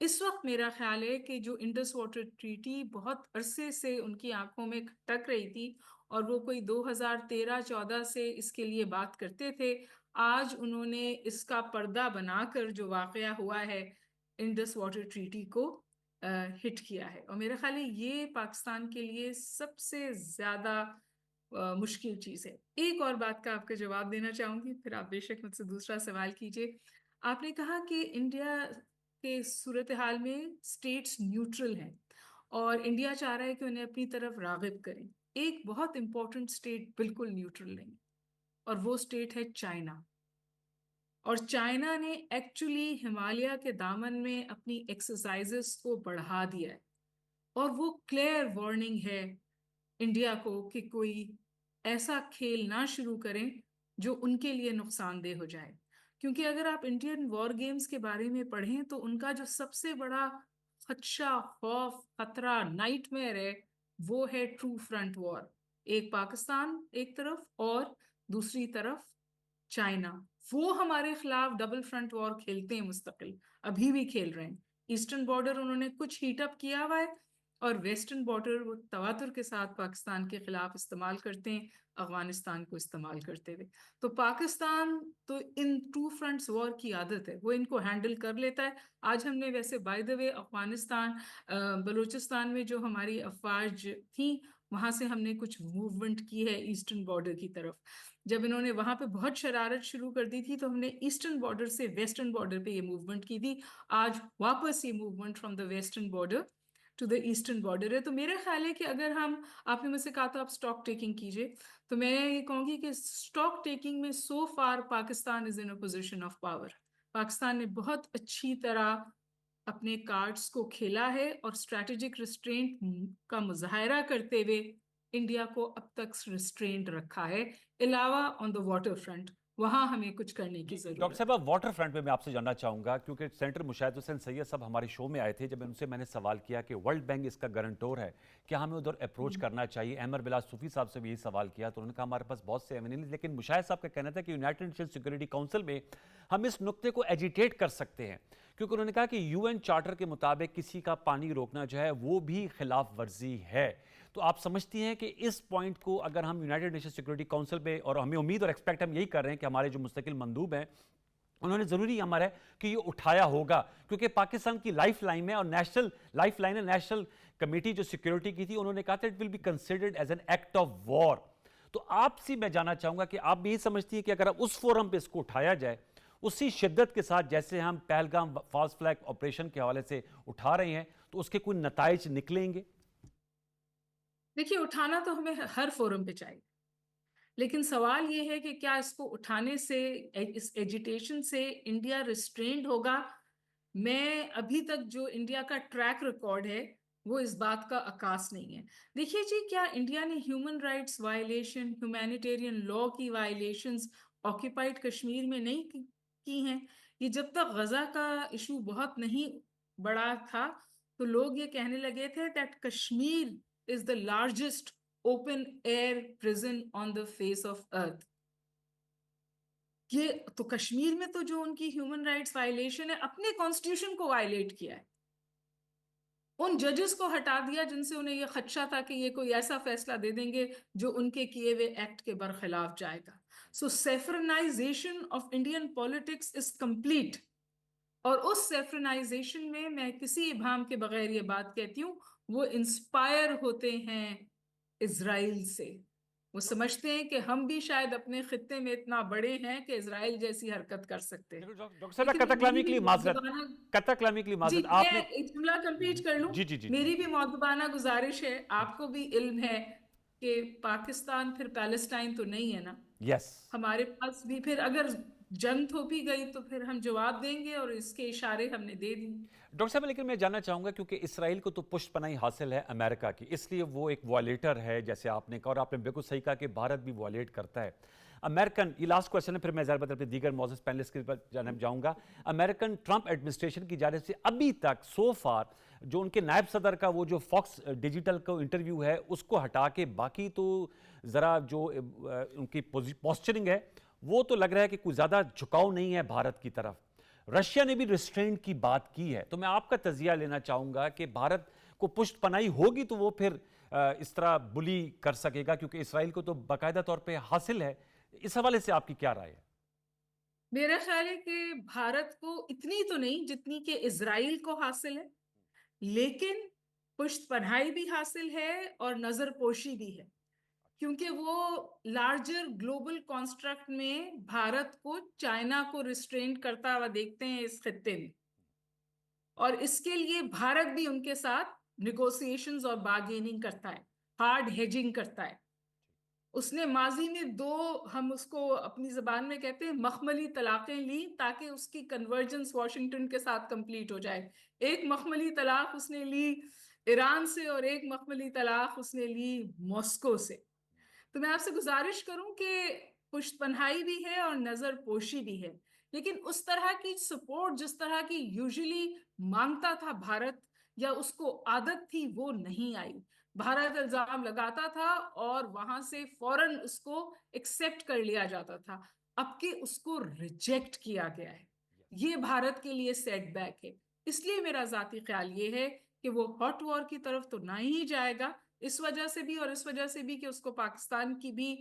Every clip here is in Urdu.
اس وقت میرا خیال ہے کہ جو انڈس واٹر ٹریٹی بہت عرصے سے ان کی آنکھوں میں کھٹک رہی تھی اور وہ کوئی 2013-14 سے اس کے لیے بات کرتے تھے، آج انہوں نے اس کا پردہ بنا کر جو واقعہ ہوا ہے انڈس واٹر ٹریٹی کو ہٹ کیا ہے، اور میرا خیال ہے یہ پاکستان کے لیے سب سے زیادہ مشکل چیز ہے۔ ایک اور بات کا آپ کا جواب دینا چاہوں گی، پھر آپ بے شک مجھ سے دوسرا سوال کیجئے۔ آپ نے کہا کہ انڈیا کے صورتحال میں اسٹیٹس نیوٹرل ہیں اور انڈیا چاہ رہا ہے کہ انہیں اپنی طرف راغب کریں۔ ایک بہت امپورٹنٹ اسٹیٹ بالکل نیوٹرل نہیں، اور وہ اسٹیٹ ہے چائنا۔ اور چائنا نے ایکچولی ہمالیہ کے دامن میں اپنی ایکسرسائزز کو بڑھا دیا ہے، اور وہ کلیئر وارننگ ہے انڈیا کو کہ کوئی ایسا کھیل نہ شروع کریں جو ان کے لیے نقصان دہ ہو جائے، کیونکہ اگر آپ انڈین وار گیمز کے بارے میں پڑھیں تو ان کا جو سب سے بڑا خدشہ، خوف، خطرہ، نائٹ میئر ہے، وہ ہے ٹرو فرنٹ وار۔ ایک پاکستان ایک طرف اور دوسری طرف چائنا، وہ ہمارے خلاف ڈبل فرنٹ وار کھیلتے ہیں مستقل، ابھی بھی کھیل رہے ہیں۔ ایسٹرن بارڈر انہوں نے کچھ ہیٹ اپ کیا ہوا ہے، اور ویسٹرن بارڈر وہ تواتر کے ساتھ پاکستان کے خلاف استعمال کرتے ہیں، افغانستان کو استعمال کرتے ہوئے۔ تو پاکستان تو ان ٹو فرنٹس وار کی عادت ہے، وہ ان کو ہینڈل کر لیتا ہے۔ آج ہم نے ویسے بائی دا وے افغانستان بلوچستان میں جو ہماری افواج تھیں وہاں سے ہم نے کچھ موومنٹ کی ہے ایسٹرن بارڈر کی طرف۔ جب انہوں نے وہاں پہ بہت شرارت شروع کر دی تھی تو ہم نے ایسٹرن بارڈر سے ویسٹرن بارڈر پہ یہ موومنٹ کی تھی۔ آج واپس یہ movement from the western border to the eastern border ہے۔ تو میرا خیال ہے کہ اگر آپ نے مجھ سے کہا تو آپ اسٹاک ٹیکنگ کیجئے، تو میں یہ کہوں گی کہ اسٹاک ٹیکنگ میں so far Pakistan is in a position of power. Pakistan نے بہت اچھی طرح اپنے کارڈز کو کھیلا ہے اور اسٹریٹجک ریسٹرینٹ کا مظاہرہ کرتے ہوئے انڈیا کو اب تک ریسٹرینٹ رکھا ہے، علاوہ آن دا واٹر فرنٹ، وہاں ہمیں کچھ کرنے کی ڈاکٹر ضرورت ہے۔ صاحب، واٹر فرنٹ پہ میں آپ سے جاننا چاہوں گا، کیونکہ سینیٹر مشاہد حسین سید صاحب ہمارے شو میں آئے تھے، جب ان سے میں نے سوال کیا کہ ورلڈ بینک اس کا گارنٹور ہے، کیا ہمیں ادھر اپروچ کرنا چاہیے؟ احمد بلال صوفی صاحب سے بھی یہی سوال کیا تو انہوں نے کہا ہمارے پاس بہت سے ایونیوز، لیکن مشاہد صاحب کا کہنا تھا کہ یونائٹڈ نیشن سیکورٹی کونسل میں ہم اس نقطے کو ایجیٹیٹ کر سکتے ہیں، کیونکہ انہوں نے کہا کہ یو این چارٹر کے مطابق کسی کا پانی روکنا جو ہے وہ بھی خلاف ورزی ہے۔ تو آپ سمجھتی ہیں کہ اس پوائنٹ کو اگر ہم یونائٹڈ نیشن سیکورٹی کونسل پہ، اور ہمیں امید اور ایکسپیکٹ ہم یہی کر رہے ہیں کہ ہمارے جو مستقل مندوب ہیں انہوں نے ضروری ہمارا ہے کہ یہ اٹھایا ہوگا، کیونکہ پاکستان کی لائف لائن میں، اور نیشنل لائف لائن ہے، نیشنل کمیٹی جو سیکیورٹی کی تھی انہوں نے کہا تھا it will be considered as an act of war. تو آپ سے میں جاننا چاہوں گا کہ آپ بھی یہ سمجھتی ہیں کہ اگر اس فورم پہ اس کو اٹھایا جائے اسی شدت کے ساتھ جیسے ہم پہلگام فالس فلیگ آپریشن کے حوالے سے اٹھا رہے ہیں تو اس کے کوئی نتائج نکلیں گے؟ دیکھیے، اٹھانا تو ہمیں ہر فورم پہ چاہیے، لیکن سوال یہ ہے کہ کیا اس کو اٹھانے سے، اس ایجیٹیشن سے انڈیا ریسٹرینڈ ہوگا؟ میں ابھی تک جو انڈیا کا ٹریک ریکارڈ ہے وہ اس بات کا عکاس نہیں ہے۔ دیکھیے جی، کیا انڈیا نے human rights violation, humanitarian law کی وائلیشنز آکیپائڈ کشمیر میں نہیں کی ہیں؟ یہ جب تک غزہ کا ایشو بہت نہیں بڑا تھا تو لوگ یہ کہنے لگے تھے that Kashmir is the largest open air prison on the face of earth۔ یہ تو کشمیر میں تو جو ان کی ہیومن رائٹس وائلیشن ہے، اپنے کانسٹیٹیوشن کو وائلیٹ کیا ہے، ان ججز کو ہٹا دیا جن سے انہیں یہ خدشہ تھا کہ یہ کوئی ایسا فیصلہ دے دیں گے جو ان کے کیے ہوئے ایکٹ کے برخلاف جائے گا۔ So saffronisation of Indian politics is complete, اور اس سیفرنائزیشن میں میں کسی ابہام کے بغیر یہ بات کہتی ہوں، وہ انسپائر ہوتے ہیں اسرائیل سے۔ وہ سمجھتے ہیں کہ ہم بھی شاید اپنے خطے میں اتنا بڑے ہیں کہ اسرائیل جیسی حرکت کر سکتے ہیں۔ ڈاکٹر صاحب، لیکن قطع کلامی میری کے بھی لیے معذرت، مؤدبانہ، قطع کلامی کے لیے جی معذرت، آپ میں نے ایک جملہ کمپلیٹ کر لوں۔ جی جی جی میری بھی مؤدبانہ گزارش ہے، آپ کو بھی علم ہے کہ پاکستان پھر پیلسٹائن تو نہیں ہے نا، یس ہمارے پاس بھی پھر اگر جنگ تھوپی گئی تو پھر ہم جواب دیں گے، اور اس کے اشارے ہم نے دے دی۔ ڈاکٹر صاحب، لیکن میں جاننا چاہوں گا کیونکہ اسرائیل کو تو پشت پناہی حاصل ہے امریکہ کی، اس لیے وہ ایک وائلیٹر ہے جیسے آپ نے کہا، اور آپ نے بالکل صحیح کہا کہ بھارت بھی وائلیٹ کرتا ہے۔ امریکن، یہ لاسٹ کویسچن ہے، پھر میں ظاہر بات اپنے دیگر معزز پینلسٹ کی جانب جاؤں گا۔ امریکن ٹرمپ ایڈمنسٹریشن کی جانب سے ابھی تک سو فار جو ان کے نائب صدر کا وہ جو فاکس ڈیجیٹل کا انٹرویو ہے اس کو ہٹا کے باقی تو ذرا جو ان کی پوسچرنگ ہے وہ تو لگ رہا ہے کہ کوئی زیادہ جھکاؤ نہیں ہے بھارت کی طرف۔ رشیا نے بھی ریسٹرینٹ کی بات کی ہے، تو میں آپ کا تجزیہ لینا چاہوں گا کہ بھارت کو پشت پناہی ہوگی تو وہ پھر اس طرح بلی کر سکے گا، کیونکہ اسرائیل کو تو باقاعدہ طور پہ حاصل ہے. اس حوالے سے آپ کی کیا رائے ہے؟ میرا خیال ہے کہ بھارت کو اتنی تو نہیں جتنی کہ اسرائیل کو حاصل ہے، لیکن پشت پناہی بھی حاصل ہے اور نظر پوشی بھی ہے، کیونکہ وہ لارجر گلوبل کانسٹرکٹ میں بھارت کو چائنا کو ریسٹرینٹ کرتا ہوا دیکھتے ہیں اس خطے میں، اور اس کے لیے بھارت بھی ان کے ساتھ نیگوسیشنز اور بارگیننگ کرتا ہے، ہارڈ ہیجنگ کرتا ہے. اس نے ماضی میں ہم اس کو اپنی زبان میں کہتے ہیں مخملی طلاقیں لی تاکہ اس کی کنورجنس واشنگٹن کے ساتھ کمپلیٹ ہو جائے. ایک مخملی طلاق اس نے لی ایران سے اور ایک مخملی طلاق اس نے لی ماسکو سے. تو میں آپ سے گزارش کروں کہ پشت پناہی بھی ہے اور نظر پوشی بھی ہے، لیکن اس طرح کی سپورٹ جس طرح کی یوزلی مانگتا تھا بھارت یا اس کو عادت تھی وہ نہیں آئی. بھارت الزام لگاتا تھا اور وہاں سے فوراً اس کو ایکسپٹ کر لیا جاتا تھا، اب کہ اس کو ریجیکٹ کیا گیا ہے. یہ بھارت کے لیے سیٹ بیک ہے. اس لیے میرا ذاتی خیال یہ ہے کہ وہ ہاٹ وار کی طرف تو نہ ہی جائے گا، اس وجہ سے بھی اور اس وجہ سے بھی کہ اس کو پاکستان کی بھی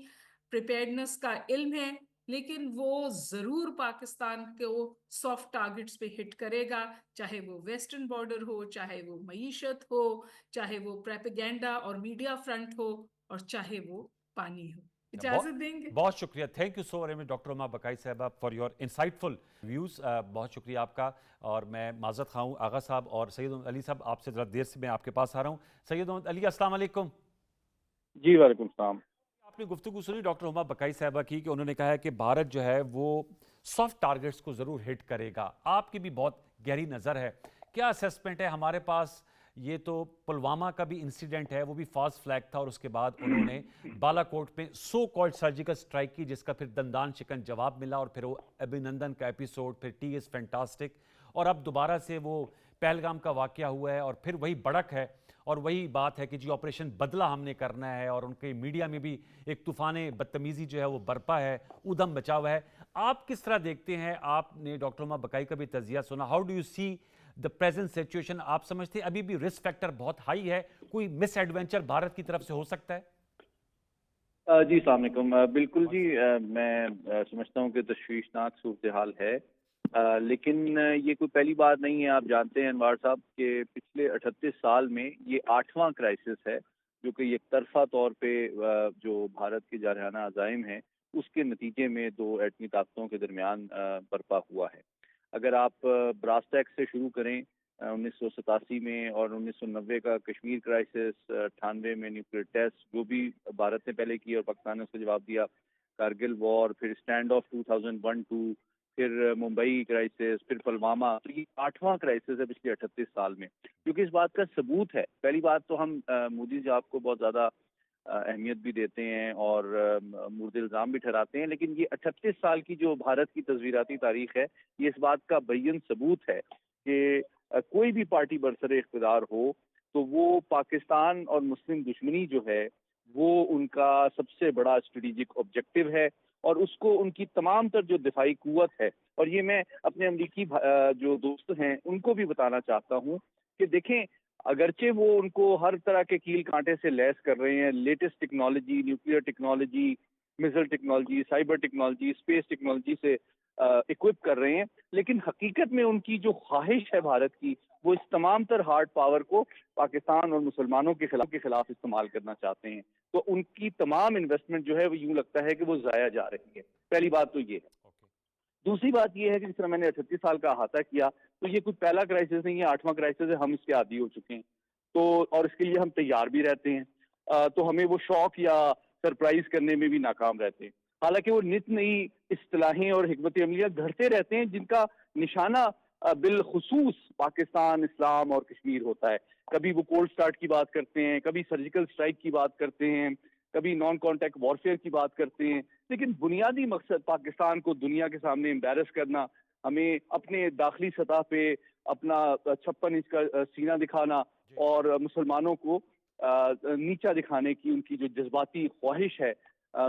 پریپیئرنس کا علم ہے، لیکن وہ ضرور پاکستان کو سافٹ ٹارگٹس پہ ہٹ کرے گا، چاہے وہ ویسٹرن بارڈر ہو، چاہے وہ معیشت ہو، چاہے وہ پریپیگینڈا اور میڈیا فرنٹ ہو، اور چاہے وہ پانی ہو. اجازت دیں گے؟ بہت شکریہ. Thank you so very much doctor Huma Baqai صاحبہ for your insightful views. بہت شکریہ آپ کا. اور میں معذرت خواہ ہوں آغا صاحب اور سید احمد علی صاحب، آپ سے ذرا دیر سے میں آپ کے پاس آ رہا ہوں. سید احمد علی السلام علیکم. جی وعلیکم السلام. آپ نے گفتگو سنی ڈاکٹر ہما بقائی صاحبہ کی کہ انہوں نے کہا ہے کہ بھارت جو ہے وہ سافٹ ٹارگٹس کو ضرور ہٹ کرے گا. آپ کی بھی بہت گہری نظر ہے، کیا اسیسمنٹ ہے؟ ہمارے پاس یہ تو پلوامہ کا بھی انسیڈنٹ ہے، وہ بھی فالس فلیگ تھا، اور اس کے بعد انہوں نے بالا کوٹ میں سو کالڈ سرجیکل سٹرائک کی، جس کا پھر دندان شکن جواب ملا، اور پھر وہ ابھینندن کا ایپیسوڈ، پھر ٹی ایس فینٹاسٹک، اور اب دوبارہ سے وہ پہلگام کا واقعہ ہوا ہے، اور پھر وہی بڑک ہے اور وہی بات ہے کہ جی آپریشن بدلہ ہم نے کرنا ہے، اور ان کے میڈیا میں بھی ایک طوفان بدتمیزی جو ہے وہ برپا ہے، ادھم بچا ہوا ہے. آپ کس طرح دیکھتے ہیں؟ آپ نے ڈاکٹر ہما بقائی کا بھی تجزیہ سنا. How do you see the present situation؟ آپ سمجھتے ہیں ابھی بھی رسک فیکٹر بہت ہائی ہے، کوئی مس ایڈونچر بھارت کی طرف سے ہو سکتا ہے؟ جی السلام علیکم. بالکل جی، میں سمجھتا ہوں کہ تشویشناک صورتحال ہے، لیکن یہ کوئی پہلی بات نہیں ہے. آپ جانتے ہیں انوار صاحب کہ پچھلے 38 سال میں یہ 8واں کرائسس ہے جو کہ یک طرفہ طور پہ جو بھارت کے جارحانہ عزائم ہیں اس کے نتیجے میں دو ایٹمی طاقتوں کے درمیان برپا ہوا ہے. اگر آپ براس ٹیکس سے شروع کریں 1987 میں، اور 1990 کا کشمیر کرائسس، 98 میں نیوکلیئر ٹیسٹ جو بھی بھارت نے پہلے کی اور پاکستان نے اس کا جواب دیا، کارگل وار، پھر اسٹینڈ آف 2001-2، پھر ممبئی کرائسس، پھر پلوامہ. تو یہ 8واں کرائسس ہے پچھلے 38 سال میں، کیونکہ اس بات کا ثبوت ہے. پہلی بات تو ہم مودی صاحب کو بہت زیادہ اہمیت بھی دیتے ہیں اور مورد الزام بھی ٹھہراتے ہیں، لیکن یہ 38 سال کی جو بھارت کی تصویراتی تاریخ ہے یہ اس بات کا بین ثبوت ہے کہ کوئی بھی پارٹی برسر اقتدار ہو تو وہ پاکستان اور مسلم دشمنی جو ہے وہ ان کا سب سے بڑا اسٹریٹجک آبجیکٹو ہے، اور اس کو ان کی تمام تر جو دفاعی قوت ہے. اور یہ میں اپنے امریکی جو دوست ہیں ان کو بھی بتانا چاہتا ہوں کہ دیکھیں، اگرچہ وہ ان کو ہر طرح کے کیل کانٹے سے لیس کر رہے ہیں، latest technology, nuclear technology, missile technology, cyber technology, space technology سے اکوپ کر رہے ہیں، لیکن حقیقت میں ان کی جو خواہش ہے بھارت کی، وہ اس تمام تر ہارڈ پاور کو پاکستان اور مسلمانوں کے خلاف استعمال کرنا چاہتے ہیں. تو ان کی تمام انویسٹمنٹ جو ہے وہ یوں لگتا ہے کہ وہ ضائع جا رہی ہے. پہلی بات تو یہ ہے. دوسری بات یہ ہے کہ جس طرح میں نے 38 سال کا احاطہ کیا، تو یہ کوئی پہلا کرائسس نہیں ہے، 8واں کرائسس ہے. ہم اس کے عادی ہو چکے ہیں، تو اور اس کے لیے ہم تیار بھی رہتے ہیں، تو ہمیں وہ شوق یا سرپرائز کرنے میں بھی ناکام رہتے ہیں. حالانکہ وہ نت نئی اصطلاحیں اور حکمت عملیاں گھڑتے رہتے ہیں جن کا نشانہ بالخصوص پاکستان، اسلام اور کشمیر ہوتا ہے. کبھی وہ کولڈ سٹارٹ کی بات کرتے ہیں، کبھی سرجیکل سٹرائک کی بات کرتے ہیں، کبھی نان کانٹیکٹ وارفیئر کی بات کرتے ہیں، لیکن بنیادی مقصد پاکستان کو دنیا کے سامنے امبیرس کرنا، ہمیں اپنے داخلی سطح پہ اپنا 56 انچ کا سینہ دکھانا اور مسلمانوں کو نیچا دکھانے کی ان کی جو جذباتی خواہش ہے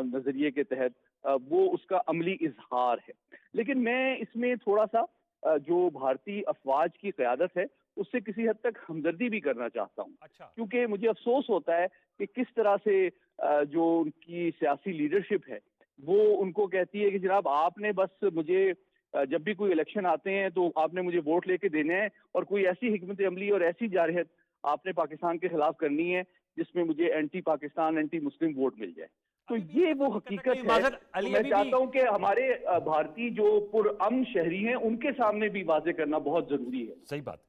نظریے کے تحت، وہ اس کا عملی اظہار ہے. لیکن میں اس میں تھوڑا سا جو بھارتی افواج کی قیادت ہے اس سے کسی حد تک ہمدردی بھی کرنا چاہتا ہوں، اچھا کیونکہ مجھے افسوس ہوتا ہے کہ کس طرح سے جو ان کی سیاسی لیڈرشپ ہے وہ ان کو کہتی ہے کہ جناب آپ نے بس مجھے جب بھی کوئی الیکشن آتے ہیں تو آپ نے مجھے ووٹ لے کے دینے ہیں، اور کوئی ایسی حکمت عملی اور ایسی جارحیت آپ نے پاکستان کے خلاف کرنی ہے جس میں مجھے اینٹی پاکستان اینٹی مسلم ووٹ مل جائے. تو یہ وہ حقیقت ہے. تو میں چاہتا ہوں کہ ہمارے بھارتی جو پرامن شہری ہیں ان کے سامنے بھی واضح کرنا بہت ضروری ہے. صحیح بات،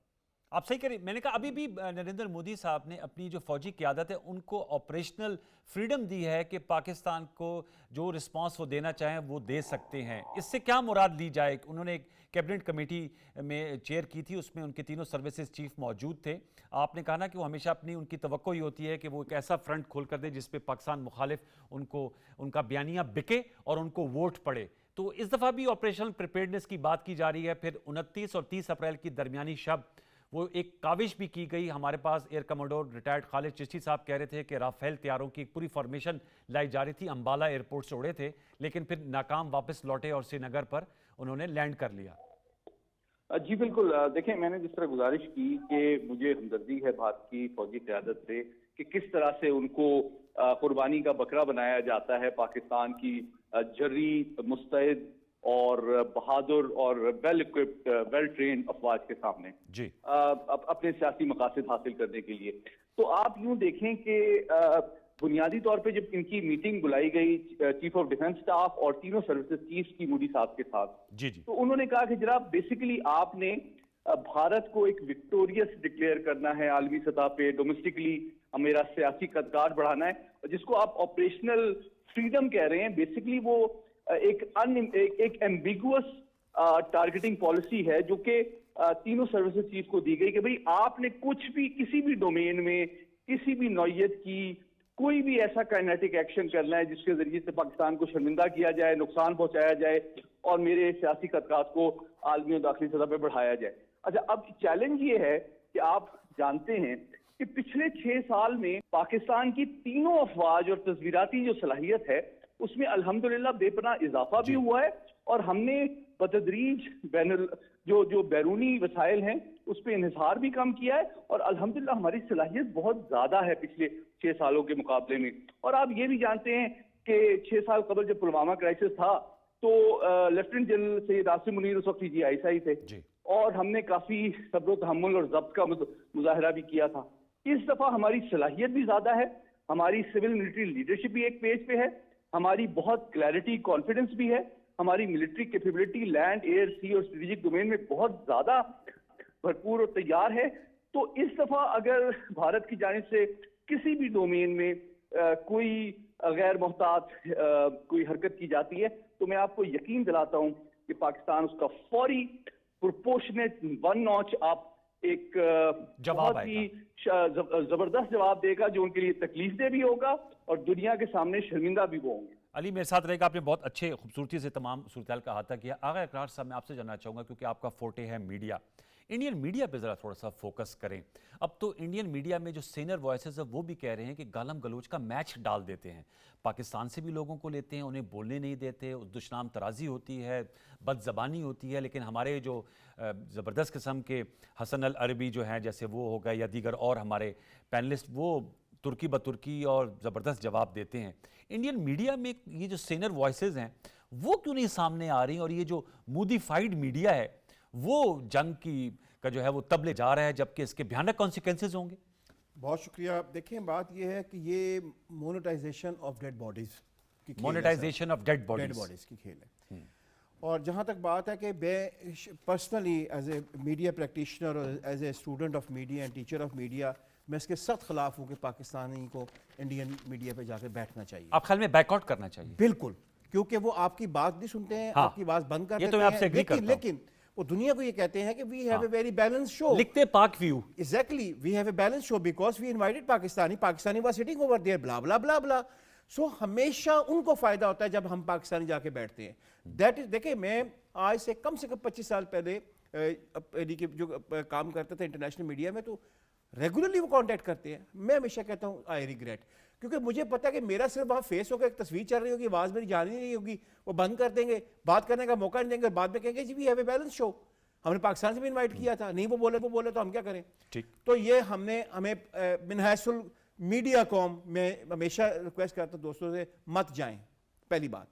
آپ صحیح کریں. میں نے کہا ابھی بھی نریندر مودی صاحب نے اپنی جو فوجی قیادت ہے ان کو آپریشنل فریڈم دی ہے کہ پاکستان کو جو رسپانس وہ دینا چاہیں وہ دے سکتے ہیں. اس سے کیا مراد لی جائے؟ انہوں نے ایک کیبنٹ کمیٹی میں چیئر کی تھی، اس میں ان کے تینوں سروسز چیف موجود تھے. آپ نے کہا نا کہ وہ ہمیشہ اپنی ان کی توقع ہی ہوتی ہے کہ وہ ایک ایسا فرنٹ کھول کر دے جس پہ پاکستان مخالف ان کا بیانیہ بکے اور ان کو ووٹ پڑے. تو اس دفعہ بھی آپریشنل پریپیئرڈنس کی بات کی جا رہی ہے. پھر 29 اور 30 اپریل کی درمیانی شب وہ ایک کاوش بھی کی گئی. ہمارے پاس ایئر کمانڈور ریٹائرڈ خالد چشتی صاحب کہہ رہے تھے کہ رافیل طیاروں کی ایک پوری فارمیشن لائی جا رہی تھی، امبالہ ایئرپورٹ سے اڑے تھے لیکن پھر ناکام واپس لوٹے اور سری نگر پر انہوں نے لینڈ کر لیا. جی بالکل. دیکھیں میں نے جس طرح گزارش کی کہ مجھے ہمدردی ہے بھارت کی فوجی قیادت سے کہ کس طرح سے ان کو قربانی کا بکرا بنایا جاتا ہے پاکستان کی جری مستعد اور بہادر اور ویل اکوپڈ ویل ٹرینڈ افواج کے سامنے جی اپنے سیاسی مقاصد حاصل کرنے کے لیے. تو آپ یوں دیکھیں کہ بنیادی طور پہ جب ان کی میٹنگ بلائی گئی چیف آف ڈیفنس اسٹاف اور تینوں سروسز چیف کی مودی صاحب کے ساتھ، جی تو انہوں نے کہا کہ جناب بیسیکلی آپ نے بھارت کو ایک وکٹوریس ڈکلیئر کرنا ہے عالمی سطح پہ، ڈومیسٹکلی میرا سیاسی قدکار بڑھانا ہے، جس کو آپ آپریشنل فریڈم کہہ رہے ہیں. بیسیکلی وہ ایک ایمبیگوس ٹارگیٹنگ پالیسی ہے جو کہ تینوں سروسز چیف کو دی گئی کہ بھئی آپ نے کچھ بھی کسی بھی ڈومین میں کسی بھی نوعیت کی کوئی بھی ایسا کائنیٹک ایکشن کرنا ہے جس کے ذریعے سے پاکستان کو شرمندہ کیا جائے، نقصان پہنچایا جائے اور میرے سیاسی قدکات کو عالمی اور داخلی سطح پہ بڑھایا جائے. اچھا اب چیلنج یہ ہے کہ آپ جانتے ہیں کہ پچھلے 6 سال میں پاکستان کی تینوں افواج اور تصویراتی جو صلاحیت ہے اس میں الحمدللہ بے پناہ اضافہ بھی ہوا ہے، اور ہم نے بتدریج جو بیرونی وسائل ہیں اس پہ انحصار بھی کم کیا ہے، اور الحمدللہ ہماری صلاحیت بہت زیادہ ہے پچھلے 6 سالوں کے مقابلے میں. اور آپ یہ بھی جانتے ہیں کہ 6 سال قبل جب پلوامہ کرائسس تھا تو لیفٹیننٹ جنرل سید عاصم منیر اس وقت ISI تھے، اور ہم نے کافی صبر و تحمل اور ضبط کا مظاہرہ بھی کیا تھا. اس دفعہ ہماری صلاحیت بھی زیادہ ہے، ہماری سول ملٹری لیڈرشپ بھی ایک پیج پہ ہے، ہماری بہت کلیئرٹی کانفیڈنس بھی ہے، ہماری ملٹری کیپیبلٹی لینڈ ایئر سی اور اسٹریٹجک ڈومین میں بہت زیادہ بھرپور اور تیار ہے. تو اس دفعہ اگر بھارت کی جانب سے کسی بھی ڈومین میں کوئی غیر محتاط کوئی حرکت کی جاتی ہے تو میں آپ کو یقین دلاتا ہوں کہ پاکستان اس کا فوری پروپورشنیٹ 1 نوچ آپ ایک بہت ہی زبردست جواب دے گا جو ان کے لیے تکلیف دہ بھی ہوگا اور دنیا کے سامنے شرمندہ بھی وہ ہوں گے. علی میرے ساتھ رہے گا. آپ نے بہت اچھے خوبصورتی سے تمام صورتحال کا احاطہ کیا. آغا اقرار صاحب میں آپ سے جاننا چاہوں گا کیونکہ آپ کا فورٹے ہے میڈیا، انڈین میڈیا پہ ذرا تھوڑا سا فوکس کریں. اب تو انڈین میڈیا میں جو سینئر وائسز ہیں وہ بھی کہہ رہے ہیں کہ گالم گلوچ کا میچ ڈال دیتے ہیں، پاکستان سے بھی لوگوں کو لیتے ہیں، انہیں بولنے نہیں دیتے، دشنام ترازی ہوتی ہے، بد زبانی ہوتی ہے. لیکن ہمارے جو زبردست قسم کے حسن العربی جو ہیں جیسے وہ ہو گئے یا دیگر اور ہمارے پینلسٹ، وہ ترکی بترکی اور زبردست جواب دیتے ہیں. انڈین میڈیا میں یہ جو سینئر وائسز ہیں وہ کیوں نہیں سامنے آ رہی ہیں، اور یہ جو مودیفائیڈ میڈیا ہے وہ جنگ کا جو ہے وہ تب لے جا رہا ہے جبکہ اس کے بھیانک کانسیکوینسز ہوں گے؟ بہت شکریہ. دیکھیں بات یہ ہے کہ یہ مونیٹائزیشن آف ڈیڈ باڈیز کی مونیٹائزیشن آف ڈیڈ باڈیز کی کھیل ہے. اور جہاں تک بات ہے کہ میں personally as a media practitioner اور as a student of media and teacher of media میں اس کے سخت خلاف ہوں کہ پاکستانی کو انڈین میڈیا پہ جا کے بیٹھنا چاہیے. آپ خیال میں بیک آؤٹ کرنا چاہیے؟ بالکل، کیونکہ وہ آپ کی بات نہیں سنتے ہیں، آپ کی بات بند کر دیتے ہیں. لیکن وہ دنیا کو یہ کہتے ہیں کہ we have a very balance show. لکھتے Pak view. Exactly we have a balance show because we invited Pakistani was sitting over there blah blah blah بلا. سو ہمیشہ ان کو فائدہ ہوتا ہے جب ہم پاکستانی جا کے بیٹھتے ہیں. دیٹ از دیکھیں میں آج سے کم 25 سال پہلے جو کام کرتا تھا انٹرنیشنل میڈیا میں تو ریگولرلی وہ کانٹیکٹ کرتے ہیں. میں ہمیشہ کہتا ہوں آئی ریگریٹ، کیونکہ مجھے پتا ہے کہ میرا صرف وہاں فیس ہوگا، ایک تصویر چل رہی ہوگی، آواز میری جانی نہیں ہوگی، وہ بند کر دیں گے، بات کرنے کا موقع نہیں دیں گے، بعد میں کہیں گے جی وی ہیو اے بیلنس شو. ہم نے پاکستان سے بھی انوائٹ کیا تھا, نہیں وہ بولے تو ہم کیا کریں. ٹھیک. تو یہ ہمیں من حیث میڈیا قوم میں ہمیشہ ریکویسٹ کرتا ہوں دوستوں سے, مت جائیں, پہلی بات.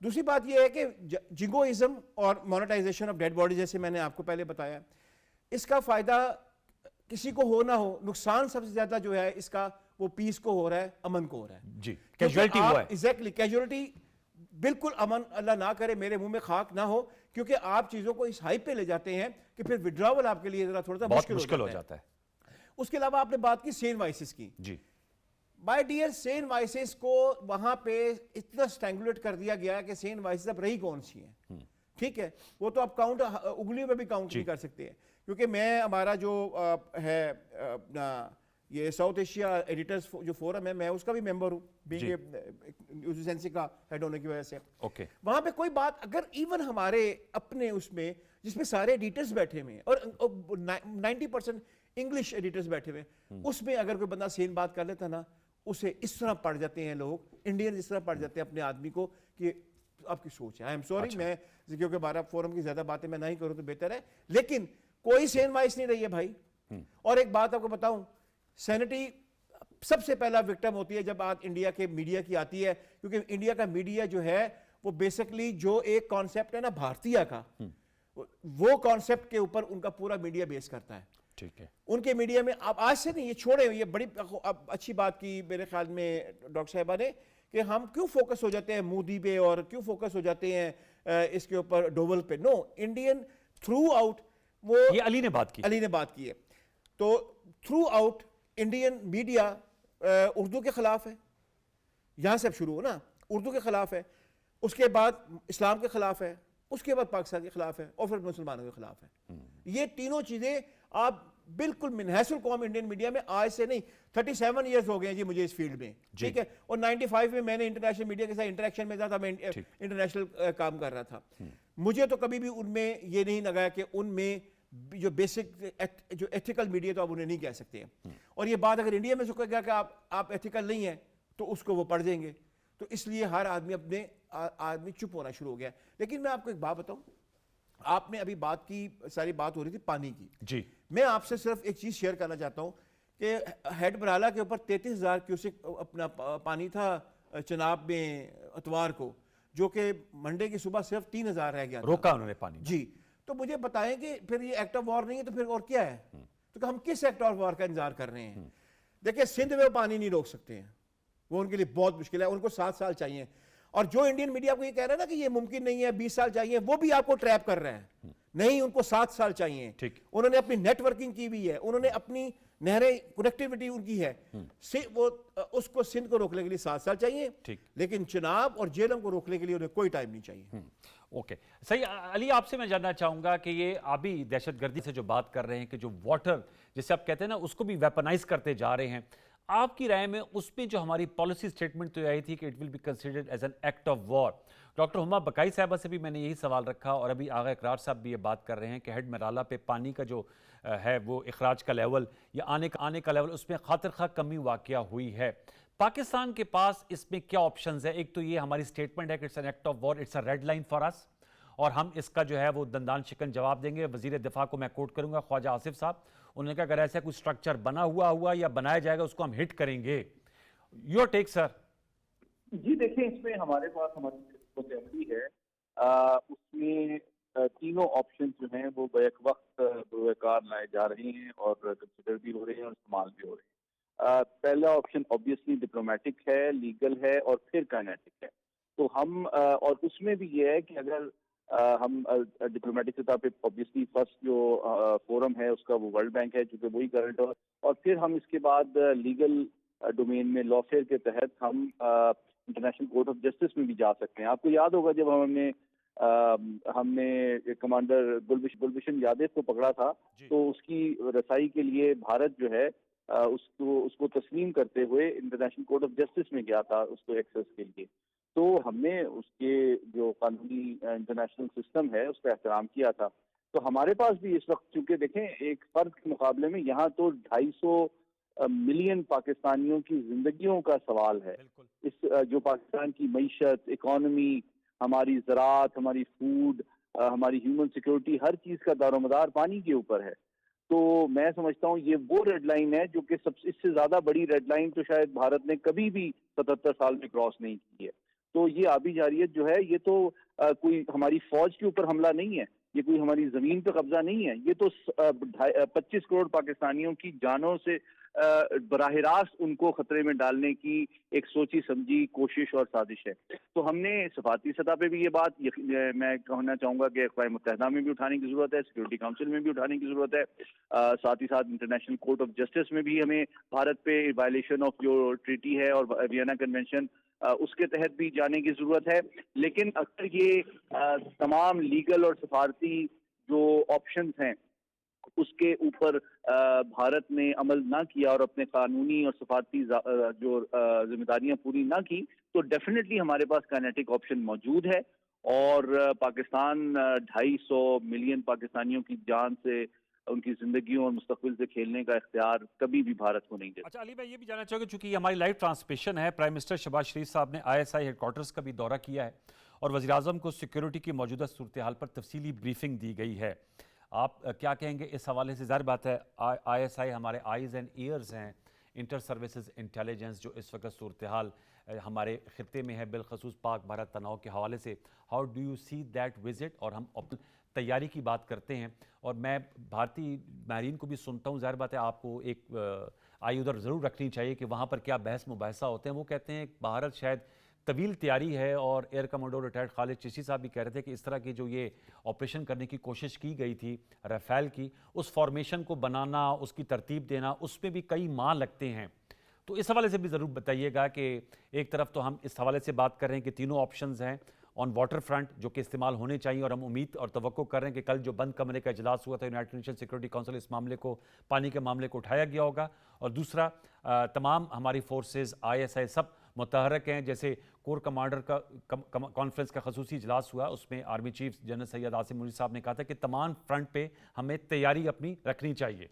دوسری بات یہ ہے کہ جنگوازم اور مونیٹائزیشن آف ڈیڈ باڈی, جیسے میں نے آپ کو پہلے بتایا, اس کا فائدہ کسی کو ہو نہ ہو, نقصان سب سے زیادہ جو ہے اس کا وہ پیس کو ہو رہا ہے, امن کو ہو رہا ہے. جی, کیجویلٹی ہوا ہے. ایگزیکٹلی, کیجویلٹی بالکل امن, اللہ نہ کرے میرے منہ میں خاک نہ ہو, کیونکہ آپ چیزوں کو اس ہائپ پہ لے جاتے ہیں کہ پھر وڈراول آپ کے لیے ذرا تھوڑا سا بہت مشکل ہو جاتا ہے. اس کے علاوہ آپ نے بات کی سین وائسز کی. جی, بائی ڈیئر, سین وائسز کو وہاں پہ اتنا سٹینگولیٹ کر دیا گیا کہ سین وائسز اب رہی کون سی ہیں. ٹھیک ہے, وہ تو آپ کاؤنٹ انگلیوں پہ بھی کاؤنٹ نہیں کر سکتے ہیں, کیونکہ میں ہمارا جو ہے یہ ساؤتھ ایشیا ایڈیٹرز جو فورم ہے, میں اس کا بھی ممبر ہوں, بینگ نیوز ایجنسی کا ہیڈ ہونے کی وجہ سے. اوکے, وہاں پہ کوئی بات اگر ایون ہمارے اپنے اس میں جس میں سارے ایڈیٹرز بیٹھے ہوئے ہیں اور 90% انگلش ایڈیٹرز بیٹھے ہوئے ہیں, اس میں اگر کوئی بندہ سین بات کر لیتا نا, اسے اس طرح پڑھ جاتے ہیں لوگ, انڈین اس طرح پڑھ جاتے ہیں اپنے آدمی کو کہ آپ کی سوچ ہے. آئی ایم سوری, میں کیونکہ ہمارا فورم کی زیادہ باتیں میں نہیں کروں تو بہتر ہے, لیکن کوئی سین وائس نہیں رہی ہے بھائی. اور ایک بات آپ کو بتاؤں, سینٹی سب سے پہلا وکٹم ہوتی ہے جب بات انڈیا کے میڈیا کی آتی ہے, کیونکہ انڈیا کا میڈیا جو ہے وہ بیسکلی جو ایک کانسیپٹ ہے نا بھارتیہ کا, وہ کانسیپٹ کے اوپر ان کا پورا میڈیا بیس کرتا ہے. ٹھیک ہے, ان کے میڈیا میں آپ آج سے نہیں, یہ چھوڑے, یہ بڑی اچھی بات کی میرے خیال میں ڈاکٹر صاحبہ نے, کہ ہم کیوں فوکس ہو جاتے ہیں مودی پہ اور کیوں فوکس ہو جاتے ہیں اس کے اوپر ڈوول پہ. نو, انڈین تھرو آؤٹ, وہ یہ علی نے بات کی ہے, تو through out Indian media Urdu کے خلاف ہے. یہاں سے اب شروع ہو نا, اردو کے خلاف ہے, اس کے بعد اسلام کے خلاف ہے, اس کے بعد پاکستان کے خلاف ہے, اور پھر مسلمانوں کے خلاف ہے. یہ تینوں چیزیں آپ بالکل من حیث القوم انڈین میڈیا میں آج سے نہیں 37 ایئرز ہو گئے ہیں جی مجھے اس فیلڈ میں. ٹھیک ہے, اور 95 میں میں نے انٹرنیشنل میڈیا کے ساتھ انٹریکشن میں تھا, میں انٹرنیشنل کام کر رہا تھا. مجھے تو کبھی بھی ان میں یہ نہیں لگا کہ ان میں جو بیسک جو ایتھیکل میڈیا تو آپ انہیں نہیں کہہ سکتے ہیں. اور یہ بات اگر انڈیا میں سے کہا گیا کہ آپ ایتھیکل نہیں ہیں تو اس کو وہ پڑھ دیں گے, تو اس لیے ہر آدمی چپ ہونا شروع ہو گیا. لیکن میں آپ کو ایک بات بتاؤں, آپ نے ابھی بات کی, ساری بات ہو رہی تھی پانی کی. جی, میں آپ سے صرف ایک چیز شیئر کرنا چاہتا ہوں کہ ہیڈ برالا کے اوپر 33,000 کیوسک اپنا پانی تھا چناب میں اتوار کو, جو کہ منڈے کی صبح صرف 3,000 رہ گیا تھا, روکا انہوں نے پانی. جی, تو مجھے بتائیں کہ پھر یہ ایکٹ آف وار نہیں ہے تو پھر اور کیا ہے؟ تو کہ ہم کس ایکٹ آف وار کا انتظار کر رہے ہیں؟ دیکھیں, سندھ میں وہ پانی نہیں روک سکتے ہیں, وہ ان کے لیے بہت مشکل ہے, ان کو 7 سال چاہیے. اور جو انڈین میڈیا کو یہ کہہ رہا ہے نا کہ یہ ممکن نہیں ہے 20 سال چاہیے, وہ بھی آپ کو ٹریپ کر رہا ہے. نہیں, ان کو 7 سال چاہیے. انہوں نے اپنی نیٹ ورکنگ کی بھی ہے, انہوں نے اپنی نہریں کنیکٹیوٹی ان کی ہے, وہ اس کو سندھ کو روکنے کے لیے 7 سال چاہیے, لیکن چناب اور جہلم کو روکنے کے لیے انہیں کوئی ٹائم نہیں چاہیے. اوکے, صحیح. علی, آپ سے میں جاننا چاہوں گا کہ یہ آبی دہشت گردی سے جو بات کر رہے ہیں کہ جو واٹر جسے آپ کہتے ہیں نا اس کو بھی ویپنائز کرتے جا رہے ہیں, آپ کی رائے میں اس میں جو ہماری پالیسی سٹیٹمنٹ تو آئی تھی کہ it will be considered as an act of war. Doctor Huma Baqai صاحبہ سے بھی میں نے یہی سوال رکھا, اور ابھی آغا اقرار صاحب بھی یہ بات کر رہے ہیں کہ ہیڈ مرالا پہ پانی کا جو ہے وہ اخراج کا لیول یا آنے کا لیول, اس میں خاطر خواہ کمی واقعہ ہوئی ہے. پاکستان کے پاس اس میں کیا آپشنز ہے؟ ایک تو یہ ہماری سٹیٹمنٹ ہے کہ it's an act of war, it's a red line for us, اور ہم اس کا جو ہے وہ دندان شکن جواب دیں گے. وزیر دفاع کو میں کوٹ کروں گا, خواجہ آصف صاحب, انہوں نے کہا اگر ایسا کوئی سٹرکچر بنا ہوا یا بنایا جائے گا اس کو ہم ہٹ کریں گے. یور ٹیک سر. جی دیکھیں, اس میں ہمارے پاس ہماری اسمبلی ہے, اس میں تینوں آپشن جو ہیں وہ بیک وقت بروئے کار لائے جا رہے ہیں اور کنسیڈر بھی ہو رہے ہیں اور استعمال بھی ہو رہے ہیں. پہلا آپشن آبویسلی ڈپلومیٹک ہے, لیگل ہے اور پھر کائنیٹک ہے. تو ہم اور اس میں بھی یہ ہے کہ اگر ہم ڈپلومیٹک سطح پہ آبویسلی فرسٹ جو فورم ہے اس کا وہ ورلڈ بینک ہے چونکہ وہی کرنٹ, اور پھر ہم اس کے بعد لیگل ڈومین میں لا فیئر کے تحت ہم انٹرنیشنل کورٹ آف جسٹس میں بھی جا سکتے ہیں. آپ کو یاد ہوگا جب ہم نے کمانڈر گلبشن یادیو کو پکڑا تھا تو اس کی رسائی کے لیے بھارت جو ہے اس کو تسلیم کرتے ہوئے انٹرنیشنل کورٹ آف جسٹس میں گیا تھا اس کو ایکسس کے لیے. تو ہم نے اس کے جو قانونی انٹرنیشنل سسٹم ہے اس کا احترام کیا تھا. تو ہمارے پاس بھی اس وقت چونکہ دیکھیں ایک فرد کے مقابلے میں یہاں تو 250 ملین پاکستانیوں کی زندگیوں کا سوال ہے. اس جو پاکستان کی معیشت, اکانومی, ہماری زراعت, ہماری فوڈ, ہماری ہیومن سیکورٹی، ہر چیز کا دار و مدار پانی کے اوپر ہے. تو میں سمجھتا ہوں یہ وہ ریڈ لائن ہے جو کہ اس سے زیادہ بڑی ریڈ لائن تو شاید بھارت نے کبھی بھی 77 سال میں کراس نہیں کی ہے. تو یہ آبی جارحیت جو ہے یہ تو کوئی ہماری فوج کے اوپر حملہ نہیں ہے، یہ کوئی ہماری زمین پہ قبضہ نہیں ہے، یہ تو 25 کروڑ پاکستانیوں کی جانوں سے براہ راست ان کو خطرے میں ڈالنے کی ایک سوچی سمجھی کوشش اور سازش ہے. تو ہم نے سفارتی سطح پہ بھی یہ بات میں کہنا چاہوں گا کہ اقوام متحدہ میں بھی اٹھانے کی ضرورت ہے، سیکورٹی کونسل میں بھی اٹھانے کی ضرورت ہے، ساتھ ہی ساتھ انٹرنیشنل کورٹ آف جسٹس میں بھی ہمیں بھارت پہ وائلیشن آف جو ٹریٹی ہے اور وینا کنونشن اس کے تحت بھی جانے کی ضرورت ہے. لیکن اکثر یہ تمام لیگل اور سفارتی جو آپشنز ہیں اس کے اوپر بھارت نے عمل نہ کیا اور اپنے قانونی اور سفارتی جو ذمہ داریاں پوری نہ کی، تو ڈیفینیٹلی ہمارے پاس کائنیٹک آپشن موجود ہے اور پاکستان 250 ملین پاکستانیوں کی جان سے، ان کی زندگیوں اور مستقبل سے کھیلنے کا اختیار کبھی بھی بھارت کو نہیں دے. اچھا علی بھائی، یہ بھی جاننا چاہوں گے چونکہ یہ ہماری لائیو ٹرانسمیشن ہے، پرائم منسٹر شہباز شریف صاحب نے ISI ہیڈ کوارٹرز کا بھی دورہ کیا ہے اور وزیر اعظم کو سیکیورٹی کی موجودہ صورتحال پر تفصیلی بریفنگ دی گئی ہے. آپ کیا کہیں گے اس حوالے سے؟ ظاہر بات ہے ISI ہمارے آئیز اینڈ ایئرز ہیں، انٹر سروسز انٹیلیجنس جو اس وقت صورتحال ہمارے خطے میں ہے، بالخصوص پاک بھارت تناؤ کے حوالے سے. How do you see that visit? اور ہم تیاری کی بات کرتے ہیں اور میں بھارتی ماہرین کو بھی سنتا ہوں، ظاہر بات ہے آپ کو ایک آئی ادھر ضرور رکھنی چاہیے کہ وہاں پر کیا بحث مباحثہ ہوتے ہیں. وہ کہتے ہیں بھارت شاید طویل تیاری ہے، اور ایئر کمانڈر ریٹائرڈ خالد چشتی صاحب بھی کہہ رہے تھے کہ اس طرح کی جو یہ آپریشن کرنے کی کوشش کی گئی تھی رافیل کی، اس فارمیشن کو بنانا، اس کی ترتیب دینا، اس میں بھی کئی ماہ لگتے ہیں. تو اس حوالے سے بھی ضرور بتائیے گا کہ ایک طرف تو ہم اس حوالے سے بات کر رہے ہیں کہ تینوں آپشنز ہیں آن واٹر فرنٹ جو کہ استعمال ہونے چاہیے، اور ہم امید اور توقع کر رہے ہیں کہ کل جو بند کمرے کا اجلاس ہوا تھا یونائیٹڈ نیشن سیکورٹی کونسل، اس معاملے کو، پانی کے معاملے کو اٹھایا گیا ہوگا. اور دوسرا تمام ہماری فورسز ISI سب متحرک ہیں. جیسے کور کمانڈر کا کانفرنس کا خصوصی اجلاس ہوا، اس میں army chief general Syed Asim Munir صاحب نے کہا تھا کہ تمام فرنٹ پہ ہمیں تیاری اپنی رکھنی چاہیے.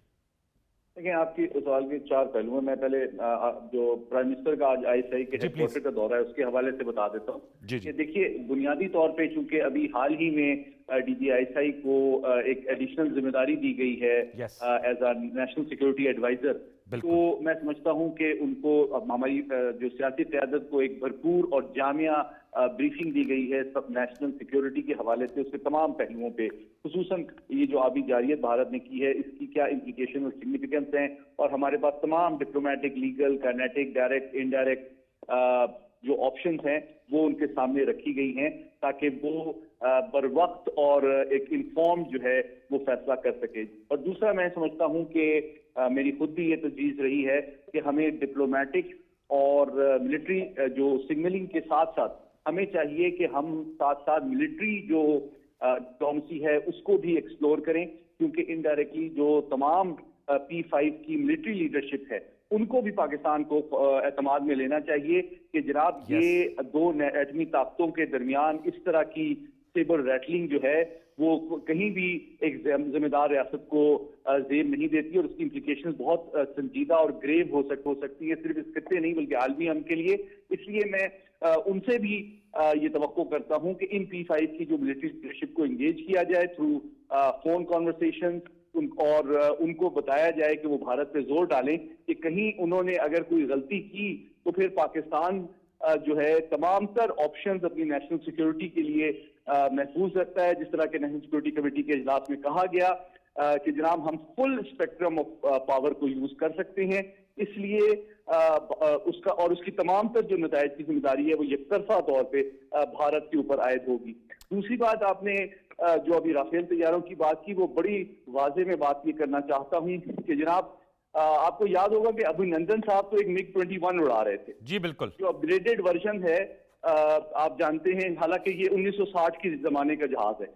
دیکھیں آپ کی سوال کے 4 پہلو ہیں. میں پہلے جو پرائم منسٹر کا آج ISI کے ہیڈ کوارٹر کا دورہ ہے اس کے حوالے سے بتا دیتا ہوں کہ دیکھیے بنیادی طور پہ چونکہ ابھی حال ہی میں DGI کو ایک ایڈیشنل ذمہ داری دی گئی ہے as a national security adviser, تو میں سمجھتا ہوں کہ ان کو ہماری جو سیاسی قیادت کو ایک بھرپور اور جامع بریفنگ دی گئی ہے سب نیشنل سیکورٹی کے حوالے سے، اس کے تمام پہلوؤں پہ، خصوصاً یہ جو آبی جارحیت بھارت نے کی ہے اس کی کیا امپلیکیشن اور سگنیفیکنس ہیں، اور ہمارے پاس تمام diplomatic, legal, kinetic, direct, indirect جو آپشنز ہیں وہ ان کے سامنے رکھی گئی ہیں تاکہ وہ بر وقت اور ایک انفارم جو ہے وہ فیصلہ کر سکے. اور دوسرا میں سمجھتا ہوں کہ میری خود بھی یہ تجویز رہی ہے کہ ہمیں ڈپلومیٹک اور ملٹری جو سگنلنگ کے ساتھ ساتھ ہمیں چاہیے کہ ہم ساتھ ساتھ ملٹری جو ڈپلومیسی ہے اس کو بھی ایکسپلور کریں، کیونکہ انڈائریکٹلی جو تمام P5 کی ملٹری لیڈرشپ ہے ان کو بھی پاکستان کو اعتماد میں لینا چاہیے کہ جناب یہ 2 ایٹمی طاقتوں کے درمیان اس طرح کی سیبر ریٹلنگ جو ہے وہ کہیں بھی ایک ذمہ دار ریاست کو زیب نہیں دیتی، اور اس کی امپلیکیشنز بہت سنجیدہ اور گریو ہو سکتی ہے، صرف اس خطے نہیں بلکہ عالمی امن کے لیے. اس لیے میں ان سے بھی یہ توقع کرتا ہوں کہ ان P5 کی جو ملٹری لیڈرشپ کو انگیج کیا جائے تھرو فون کانورسیشنز، اور ان کو بتایا جائے کہ وہ بھارت پہ زور ڈالیں کہ کہیں انہوں نے اگر کوئی غلطی کی تو پھر پاکستان جو ہے تمام تر آپشنز اپنی نیشنل سیکورٹی کے لیے محفوظ رکھتا ہے. جس طرح کہ نیشنل سیکورٹی کمیٹی کے اجلاس میں کہا گیا کہ جناب ہم فل اسپیکٹرم آف پاور کو یوز کر سکتے ہیں، اس لیے اس کا اور اس کی تمام تر جو نتائج کی ذمہ داری ہے وہ یک طرفہ طور پہ بھارت کے اوپر عائد ہوگی. دوسری بات آپ نے جو ابھی رافیل طیاروں کی بات کی، وہ بڑی واضح میں بات یہ کرنا چاہتا ہوں کہ جناب آپ کو یاد ہوگا کہ ابھینندن صاحب تو ایک MiG-21 اڑا رہے تھے. جی بالکل. جو اپ گریڈڈ ورژن ہے آپ جانتے ہیں، حالانکہ یہ 1960 کے زمانے کا جہاز ہے.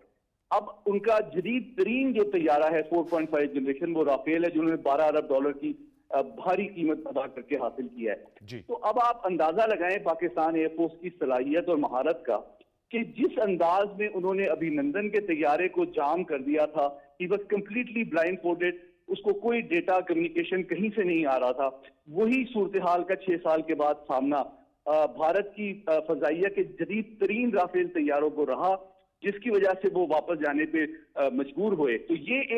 اب ان کا جدید ترین جو طیارہ ہے 4.5 جنریشن وہ رافیل ہے، جنہوں نے $12 ارب کی بھاری قیمت ادا کر کے حاصل کیا ہے. تو اب آپ اندازہ لگائیں پاکستان ایئر فورس کی صلاحیت اور مہارت کا کہ جس انداز میں انہوں نے ابھینندن کے طیارے کو جام کر دیا تھا، he was completely blindfolded، اس کو کوئی ڈیٹا کمیونیکیشن کہیں سے نہیں آ رہا تھا. وہی صورتحال کا 6 سال کے بعد سامنا بھارت کی فضائیہ کے جدید ترین رافیل طیاروں کو رہا، جس کی وجہ سے وہ واپس جانے پہ مجبور ہوئے. تو یہ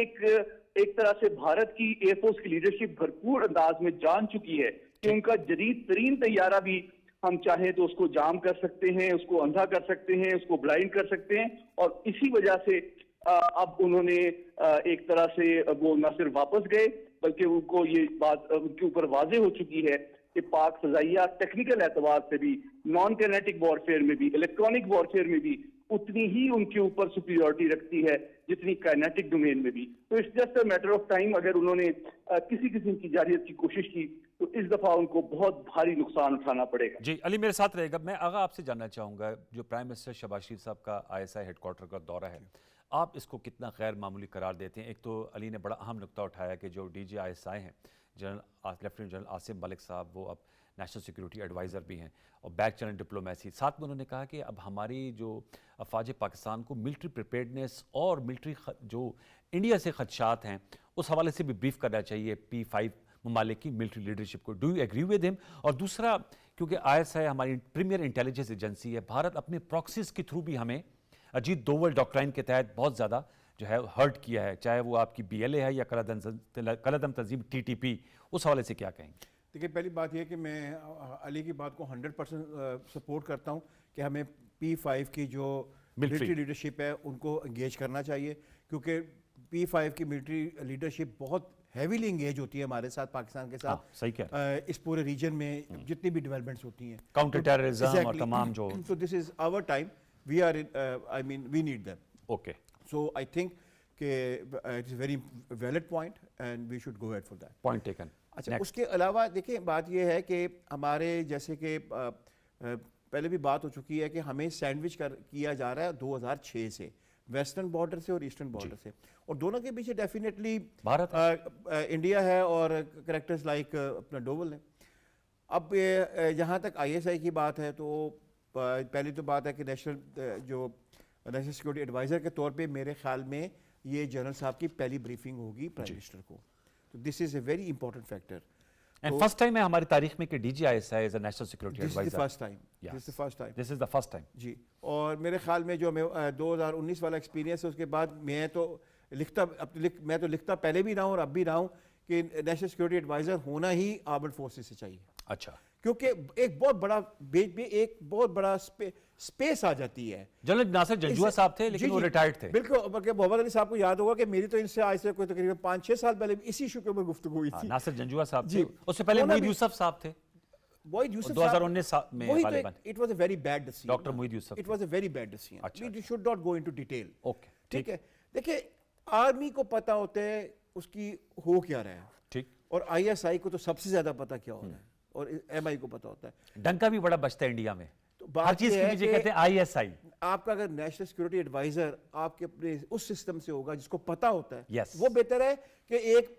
ایک طرح سے بھارت کی ایئر فورس کی لیڈرشپ بھرپور انداز میں جان چکی ہے کہ ان کا جدید ترین طیارہ بھی ہم چاہیں تو اس کو جام کر سکتے ہیں, اس کو اندھا کر سکتے ہیں, اس کو بلائنڈ کر سکتے ہیں. اور اسی وجہ سے اب انہوں نے ایک طرح سے وہ نہ صرف واپس گئے بلکہ ان کو یہ بات ان کے اوپر واضح ہو چکی ہے کہ پاک فضائیہ ٹیکنیکل اعتبار سے بھی, نان کینیٹک وارفیئر میں بھی, الیکٹرانک وارفیئر میں بھی اتنی ہی ان کے اوپر سپیریورٹی رکھتی ہے جتنی کائنیٹک ڈومین میں بھی. تو it's just a matter of time. اگر انہوں نے کسی قسم کی جارحیت کی کوشش کی تو اس دفعہ ان کو بہت بھاری نقصان اٹھانا پڑے گا. جی علی میرے ساتھ رہے گا. میں آغا آپ سے جاننا چاہوں گا, جو پرائم منسٹر شہباز شریف صاحب کا ISI ہیڈ کوارٹر کا دورہ ہے, آپ اس کو کتنا غیر معمولی قرار دیتے ہیں؟ ایک تو علی نے بڑا اہم نقطہ اٹھایا کہ جو DG ISI ہیں لیفٹیننٹ جنرل عاصم ملک صاحب, وہ اب نیشنل سیکورٹی ایڈوائزر بھی ہیں اور بیک چینل ڈپلومیسی. ساتھ میں انہوں نے کہا کہ اب ہماری جو افواج پاکستان کو ملٹری پریپیئرڈنس اور ملٹری جو انڈیا سے خدشات ہیں اس حوالے سے بھی بریف کرنا چاہیے P5 ممالک کی ملٹری لیڈرشپ کو. ڈو یو ایگری ود ہم؟ اور دوسرا, کیونکہ ISI ہماری پریمیئر انٹیلیجنس ایجنسی ہے, بھارت اپنے پراکسیز کے تھرو بھی ہمیں اجیت دوول ڈاکٹرائن کے تحت بہت زیادہ جو ہے ہرٹ کیا ہے, چاہے وہ آپ کی BLA ہے یا کلعدم تنظیم TTP, اس حوالے سے کیا کہیں گے؟ دیکھیے پہلی بات یہ کہ میں علی کی بات کو 100% سپورٹ کرتا ہوں کہ ہمیں P5 کی جو ملٹری لیڈرشپ ہے ان کو انگیج کرنا چاہیے, کیونکہ P5 کی ملٹری لیڈرشپ بہت ہیویلی انگیج ہوتی ہے ہمارے ساتھ, پاکستان کے ساتھ, صحیح کہہ رہے ہیں, اس پورے ریجن میں جتنی بھی ڈیولپمنٹس ہوتی ہیں, کاؤنٹر ٹیررزم اور تمام جو. So this is our time, we are in, I mean we need them. Okay. So I think کہ it's a very valid point and we should go ahead for that. Point taken. اچھا, اس کے علاوہ دیکھیں بات یہ ہے کہ ہمارے جیسے کہ پہلے بھی بات ہو چکی ہے کہ ہمیں سینڈوچ کیا جا رہا ہے 2006 سے, ویسٹرن بارڈر سے اور ایسٹرن بارڈر سے, اور دونوں کے پیچھے ڈیفینیٹلی انڈیا ہے اور کریکٹرز لائک اپنا ڈوول ہے. اب جہاں تک ISI کی بات ہے تو پہلی تو بات ہے کہ نیشنل سیکورٹی ایڈوائزر کے طور پہ میرے خیال میں یہ جنرل صاحب کی پہلی بریفنگ ہوگی پرائم منسٹر کو. تو this is a very important factor. And first time ہے ہماری تاریخ میں کہ DG ISI is a national security adviser. This is the first time. جی, اور میرے خیال میں جو 2019 والا ایکسپیرینس ہے اس کے بعد میں تو لکھتا پہلے بھی رہا ہوں اور اب بھی رہا ہوں کہ نیشنل سیکورٹی ایڈوائزر ہونا ہی آرمڈ فورسز سے چاہیے. اچھا, کیونکہ ایک بہت بڑا اسپیس آ جاتی ہے. جنرل ناصر جنجوعہ صاحب تھے لیکن وہ ریٹائرڈ تھے. بالکل, بلکہ محمد علی صاحب کو یاد ہوگا کہ میری تو ان سے آج سے کوئی تقریباً 5-6 سال پہلے اسی ایشو کے اوپر گفتگو ہوئی تھی. ناصر جنجوعہ صاحب تھے, اس سے پہلے موحد یوسف صاحب تھے. موحد یوسف 2019 میں غالباً. It was a very bad decision. Doctor Moeed Yusuf. It was a very bad decision. We should not go into detail. Okay. ٹھیک ہے, دیکھیں آرمی کو پتا ہوتا ہے اس کی ہو کیا رہا ہے, ٹھیک, اور ISI کو تو سب سے زیادہ پتا کیا ہو رہا ہے, اور MI کو پتا ہوتا ہے. ڈنکا بھی بڑا بچتا ہے انڈیا میں, تو ہر چیز کے پیچھے کہتے ہیں ISI. آپ کا اگر نیشنل سیکورٹی ایڈوائزر آپ کے اپنے اس سسٹم سے ہوگا جس کو پتا ہوتا ہے, Yes. وہ بہتر ہے کہ ایک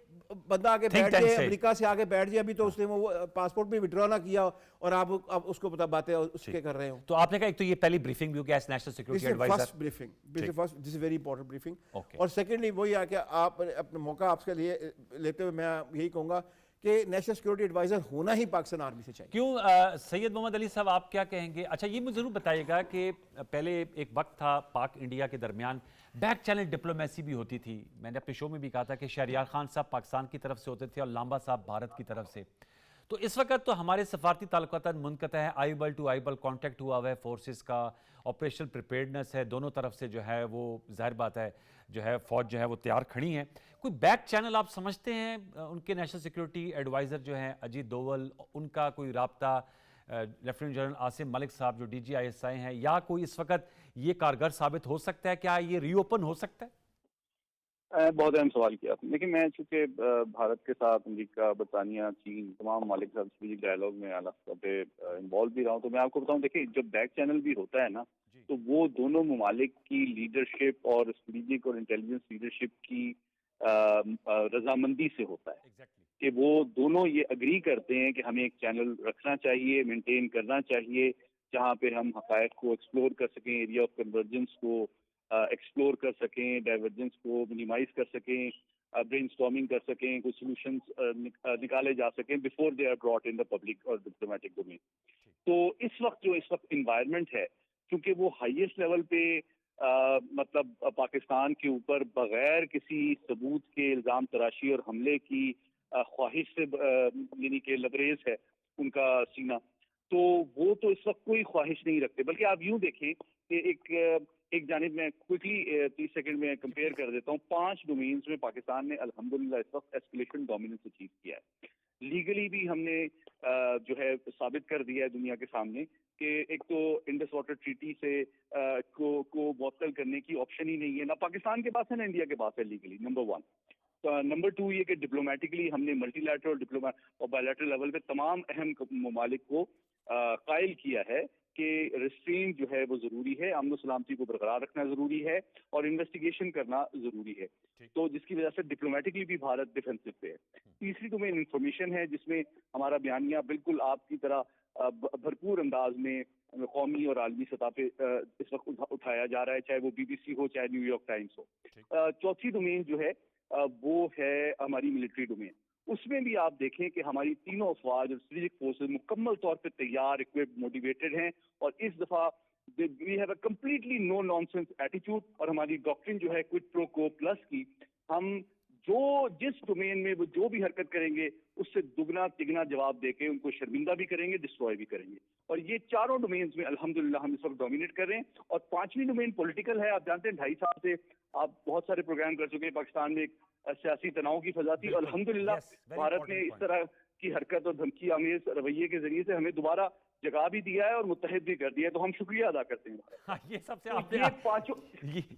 بندہ آگے بیٹھ جائے, امریکہ سے آگے بیٹھ جائے, ابھی تو اس نے وہ پاسپورٹ بھی وڈرا نہ کیا اور آپ اس کو پتا باتیں اس کے کر رہے ہوں. تو آپ نے کہا ایک تو یہ پہلی بریفنگ بھی ہو گیا as national security adviser. First briefing, this is very important briefing. اور سیکنڈلی وہی ہے کہ آپ اپنا موقع آپ کے لیے لیتے ہوئے میں یہی کہوں گا کہ نیشنل سیکورٹی ایڈوائزر ہونا ہی پاکستان آرمی سے چاہیے. کیوں سید محمد علی صاحب آپ کیا کہیں گے؟ اچھا یہ مجھے ضرور بتائیے گا کہ پہلے ایک وقت تھا پاک انڈیا کے درمیان بیک چینل ڈپلومیسی بھی ہوتی تھی. میں نے اپنے شو میں بھی کہا تھا کہ شہریار خان صاحب پاکستان کی طرف سے ہوتے تھے اور لامبا صاحب بھارت کی طرف سے. تو اس وقت تو ہمارے سفارتی تعلقات منقطع ہے, آئیبل ٹو آئیبل کانٹیکٹ ہوا ہوا ہے فورسز کا, آپریشنل پریپیئرڈنس ہے دونوں طرف سے, جو ہے وہ ظاہر بات ہے جو ہے فوج جو ہے وہ تیار کھڑی ہیں. کوئی بیک چینل آپ سمجھتے ہیں ان کے نیشنل سیکورٹی ایڈوائزر جو ہیں اجیت دوول, ان کا کوئی رابطہ لیفٹیننٹ جنرل عاصم ملک صاحب جو DG ISI ہیں, یا کوئی اس وقت یہ کارگر ثابت ہو سکتا ہے؟ کیا یہ ری اوپن ہو سکتا ہے؟ بہت اہم سوال کیا آپ نے. لیکن میں چونکہ بھارت کے ساتھ امریکہ, برطانیہ, چین, تمام ممالک کے ساتھ ڈائیلاگ میں اعلیٰ سطح پہ انوالو بھی رہا ہوں, تو میں آپ کو بتاؤں دیکھیں جب بیک چینل بھی ہوتا ہے نا تو وہ دونوں ممالک کی لیڈرشپ اور اسٹریٹجک اور انٹیلیجنس لیڈرشپ کی رضامندی سے ہوتا ہے کہ وہ دونوں یہ اگری کرتے ہیں کہ ہمیں ایک چینل رکھنا چاہیے, مینٹین کرنا چاہیے, جہاں پہ ہم حقائق کو ایکسپلور کر سکیں, ایریا آف کنورجنس کو ایکسپلور کر سکیں, ڈائیورجنس کو منیمائز کر سکیں, برین اسٹارمنگ کر سکیں, کچھ سولوشنز نکالے جا سکیں before they are brought in the public اور ڈپلومیٹک ڈومین. تو اس وقت انوائرمنٹ ہے کیونکہ وہ ہائیسٹ لیول پہ مطلب پاکستان کے اوپر بغیر کسی ثبوت کے الزام تراشی اور حملے کی خواہش سے یعنی کہ لبریز ہے ان کا سینہ، تو وہ تو اس وقت کوئی خواہش نہیں رکھتے. بلکہ آپ یوں دیکھیں کہ ایک جانب میں کوئکلی 30 سیکنڈ میں کمپیئر کر دیتا ہوں. 5 ڈومینز میں پاکستان نے الحمدللہ اس وقت ایسکیلیشن ڈومیننس اچیو کیا ہے. لیگلی بھی ہم نے جو ہے ثابت کر دیا ہے دنیا کے سامنے کہ ایک تو انڈس واٹر ٹریٹی سے کو معطل کرنے کی آپشن ہی نہیں ہے، نہ پاکستان کے پاس ہے نہ انڈیا کے پاس ہے لیگلی، نمبر 1. نمبر 2 یہ کہ ڈپلومیٹکلی ہم نے ملٹی لیٹرل اور بائی لیٹرل لیول پہ تمام اہم ممالک کو قائل کیا ہے کہ ریسٹرین جو ہے وہ ضروری ہے، امن و سلامتی کو برقرار رکھنا ضروری ہے اور انویسٹیگیشن کرنا ضروری ہے. تو جس کی وجہ سے ڈپلومیٹکلی بھی بھارت ڈیفینسو پہ ہے. تیسری ڈومین انفارمیشن ہے جس میں ہمارا بیانیہ بالکل آپ کی طرح بھرپور انداز میں قومی اور عالمی سطح پہ اس وقت اٹھایا جا رہا ہے، چاہے وہ BBC ہو چاہے نیو یارک ٹائمز ہو. چوتھی ڈومین جو ہے وہ ہے ہماری ملٹری ڈومین. اس میں بھی آپ دیکھیں کہ ہماری تینوں افواج اور اسٹریٹجک فورسز مکمل طور پہ تیار، اکوپڈ، موٹیویٹڈ ہیں اور اس دفعہ we have a completely no nonsense attitude. اور ہماری ڈاکٹرن جو ہے کوئڈ پرو کو پلس کی، ہم جس ڈومین میں وہ جو بھی حرکت کریں گے اس سے دگنا تگنا جواب دے کے ان کو شرمندہ بھی کریں گے، ڈسٹروائے بھی کریں گے. اور یہ چاروں ڈومینز میں الحمدللہ ہم اس وقت ڈومینیٹ کر رہے ہیں. اور 5ویں ڈومین پولیٹیکل ہے. آپ جانتے ہیں 2.5 سال سے آپ بہت سارے پروگرام کر چکے ہیں. پاکستان میں ایک سیاسی تناؤ کی فضا تھی. الحمدللہ بھارت نے اس طرح کی حرکت اور دھمکی آمیز رویے کے ذریعے سے ہمیں دوبارہ جگا بھی دیا ہے اور متحد بھی کر دیا ہے، تو ہم شکریہ ادا کرتے ہیں. یہ سب سے